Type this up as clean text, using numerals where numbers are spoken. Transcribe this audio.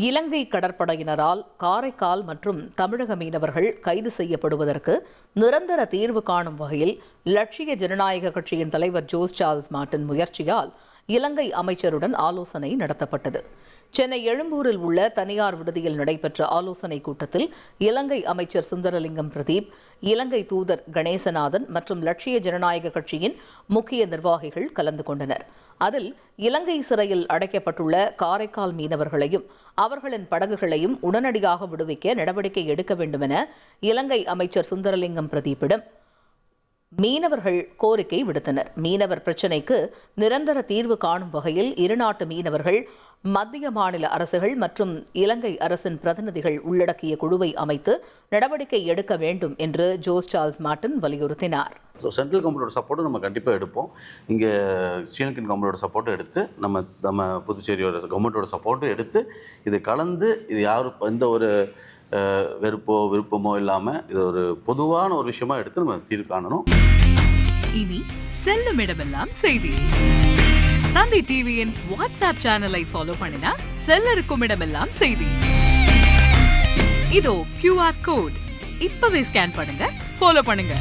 இலங்கை கடற்படையினரால் காரைக்கால் மற்றும் தமிழக மீனவர்கள் கைது செய்யப்படுவதற்கு நிரந்தர தீர்வு காணும் வகையில் லட்சிய ஜனநாயக கட்சியின் தலைவர் ஜோஸ் சார்ல்ஸ் மார்ட்டின் முயற்சியால் இலங்கை அமைச்சருடன் ஆலோசனை நடத்தப்பட்டது. சென்னை எழும்பூரில் உள்ள தனியார் விடுதியில் நடைபெற்ற ஆலோசனைக் கூட்டத்தில் இலங்கை அமைச்சர் சுந்தரலிங்கம் பிரதீப், இலங்கை தூதர் கணேசநாதன் மற்றும் லட்சிய ஜனநாயக கட்சியின் முக்கிய நிர்வாகிகள் கலந்து கொண்டனர். அதில் இலங்கை சிறையில் அடைக்கப்பட்டுள்ள காரைக்கால் மீனவர்களையும் அவர்களின் படகுகளையும் உடனடியாக விடுவிக்க நடவடிக்கை எடுக்க வேண்டும் என இலங்கை அமைச்சர் சுந்தரலிங்கம் பிரதீப்பிடம் மீனவர்கள் கோரிக்கை விடுத்தனர். மீனவர் பிரச்சினைக்கு நிரந்தர தீர்வு காணும் வகையில் இருநாட்டு மீனவர்கள், மத்திய மாநில அரசுகள் மற்றும் இலங்கை அரசின் பிரதிநிதிகள் உள்ளடக்கிய குழுவை அமைத்து நடவடிக்கை எடுக்க வேண்டும் என்று ஜோஸ் சார்ல்ஸ் மார்ட்டின் வலியுறுத்தினார். சென்ட்ரல் கவர்மெண்டோட சப்போர்ட்டும் நம்ம கண்டிப்பாக எடுப்போம். இங்கே ஸ்ரீலங்கன் கவர்மெண்டோட சப்போர்ட்டும் எடுத்து நம்ம புதுச்சேரியோட கவர்மெண்டோட சப்போர்ட்டும் எடுத்து இது கலந்து இது யாரும் எந்த ஒரு விருப்பமோ இல்லாமல் இது ஒரு பொதுவான ஒரு விஷயமா எடுத்து நம்ம தீர்வு காணணும். இனி செல்லும் இடமெல்லாம் செய்தி. தந்தை டிவியின் வாட்ஸ்அப் சேனலை ஃபாலோ பண்ணினா செல்ல இருக்கும் இடமெல்லாம் செய்தி. இதோ QR கோட் இப்பவே ஸ்கேன் பண்ணுங்க, ஃபாலோ பண்ணுங்க.